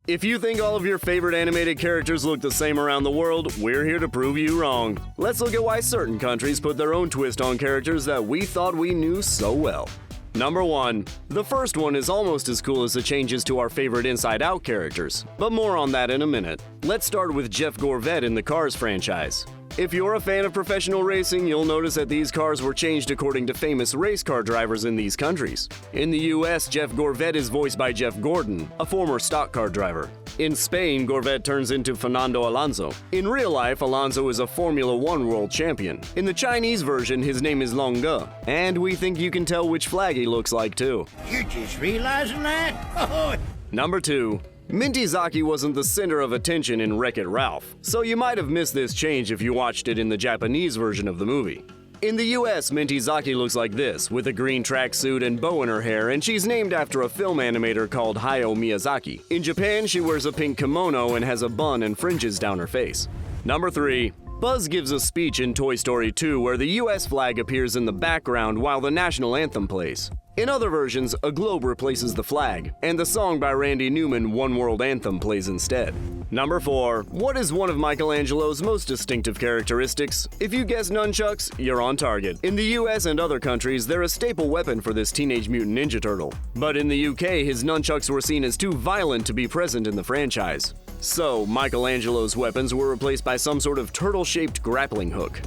If you think all of your favorite animated characters look the same around the world, we're here to prove you wrong. Let's look at why certain countries put their own twist on characters that we thought we knew so well. Number 1. The first one is almost as cool as the changes to our favorite Inside Out characters, but more on that in a minute. Let's start with Jeff Gorvette in the Cars franchise. If you're a fan of professional racing, you'll notice that these cars were changed according to famous race car drivers in these countries. In the US, Jeff Gorvette is voiced by Jeff Gordon, a former stock car driver. In Spain, Gorvette turns into Fernando Alonso. In real life, Alonso is a Formula One world champion. In the Chinese version, his name is Long Ge, and we think you can tell which flag he looks like too. You're just realizing that? Number 2. Minty Zaki wasn't the center of attention in Wreck-It Ralph, so you might have missed this change if you watched it in the Japanese version of the movie. In the US, Minty Zaki looks like this, with a green tracksuit and bow in her hair, and she's named after a film animator called Hayao Miyazaki. In Japan, she wears a pink kimono and has a bun and fringes down her face. Number 3. Buzz gives a speech in Toy Story 2 where the US flag appears in the background while the national anthem plays. In other versions, a globe replaces the flag, and the song by Randy Newman, One World Anthem, plays instead. Number 4. What is one of Michelangelo's most distinctive characteristics? If you guess nunchucks, you're on target. In the US and other countries, they're a staple weapon for this Teenage Mutant Ninja Turtle. But in the UK, his nunchucks were seen as too violent to be present in the franchise. So, Michelangelo's weapons were replaced by some sort of turtle-shaped grappling hook.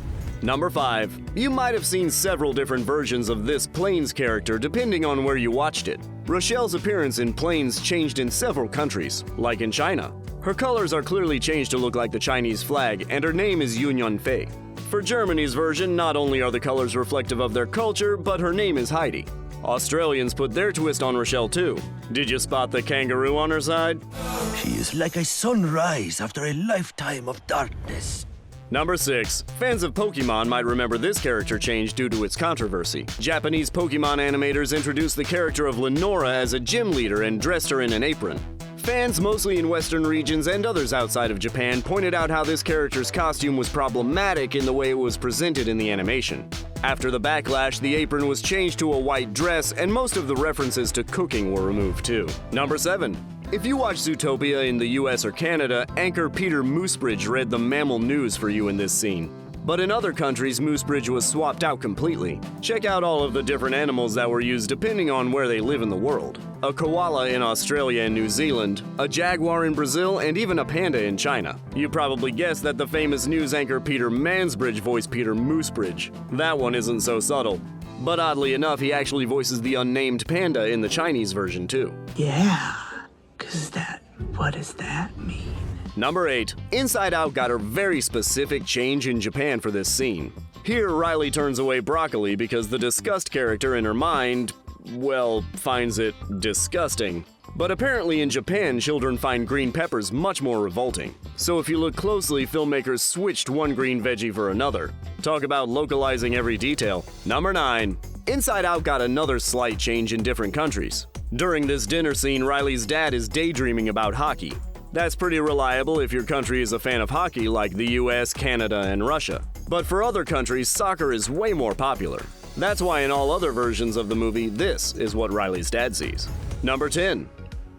Number 5. You might have seen several different versions of this Planes character depending on where you watched it. Rochelle's appearance in Planes changed in several countries, like in China. Her colors are clearly changed to look like the Chinese flag, and her name is Yunyan Fei. For Germany's version, not only are the colors reflective of their culture, but her name is Heidi. Australians put their twist on Rochelle too. Did you spot the kangaroo on her side? She is like a sunrise after a lifetime of darkness. Number 6. Fans of Pokemon might remember this character change due to its controversy. Japanese Pokemon animators introduced the character of Lenora as a gym leader and dressed her in an apron. Fans, mostly in Western regions and others outside of Japan, pointed out how this character's costume was problematic in the way it was presented in the animation. After the backlash, the apron was changed to a white dress, and most of the references to cooking were removed too. Number 7. If you watch Zootopia in the US or Canada, anchor Peter Moosebridge read the mammal news for you in this scene. But in other countries, Moosebridge was swapped out completely. Check out all of the different animals that were used depending on where they live in the world. A koala in Australia and New Zealand, a jaguar in Brazil, and even a panda in China. You probably guessed that the famous news anchor Peter Mansbridge voiced Peter Moosebridge. That one isn't so subtle. But oddly enough, he actually voices the unnamed panda in the Chinese version too. Yeah. What does that mean? Number 8. Inside Out got a very specific change in Japan for this scene. Here, Riley turns away broccoli because the disgust character in her mind, well, finds it disgusting. But apparently in Japan, children find green peppers much more revolting. So if you look closely, filmmakers switched one green veggie for another. Talk about localizing every detail. Number 9. Inside Out got another slight change in different countries. During this dinner scene, Riley's dad is daydreaming about hockey. That's pretty reliable if your country is a fan of hockey like the US, Canada, and Russia. But for other countries, soccer is way more popular. That's why in all other versions of the movie, this is what Riley's dad sees. Number 10.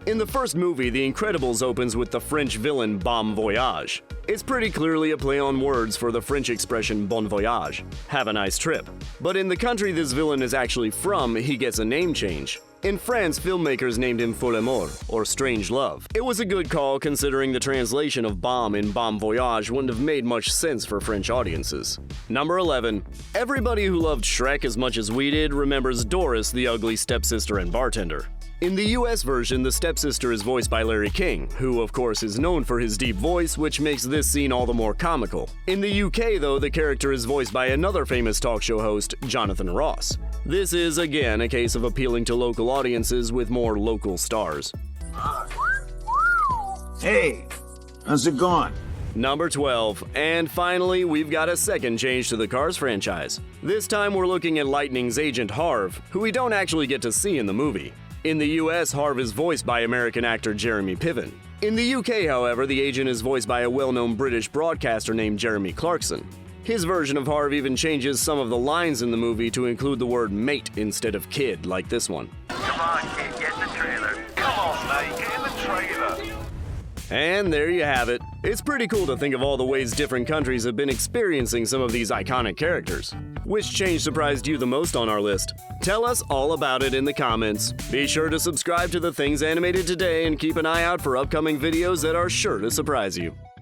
In the first movie, The Incredibles opens with the French villain Bon Voyage. It's pretty clearly a play on words for the French expression bon voyage, have a nice trip. But in the country this villain is actually from, he gets a name change. In France, filmmakers named him Fol Amour, or Strange Love. It was a good call considering the translation of bomb in Bon Voyage wouldn't have made much sense for French audiences. Number 11. Everybody who loved Shrek as much as we did remembers Doris, the ugly stepsister and bartender. In the US version, the stepsister is voiced by Larry King, who of course is known for his deep voice, which makes this scene all the more comical. In the UK though, the character is voiced by another famous talk show host, Jonathan Ross. This is again a case of appealing to local audiences with more local stars. Hey, how's it going? Number 12. And finally, we've got a second change to the Cars franchise. This time we're looking at Lightning's agent Harv, who we don't actually get to see in the movie. In the US, Harv is voiced by American actor Jeremy Piven. In the UK, however, the agent is voiced by a well-known British broadcaster named Jeremy Clarkson. His version of Harv even changes some of the lines in the movie to include the word mate instead of kid, like this one. Come on, kid, get in the trailer. Come on, mate, get in the trailer. And there you have it. It's pretty cool to think of all the ways different countries have been experiencing some of these iconic characters. Which change surprised you the most on our list? Tell us all about it in the comments. Be sure to subscribe to the Things Animated Today and keep an eye out for upcoming videos that are sure to surprise you.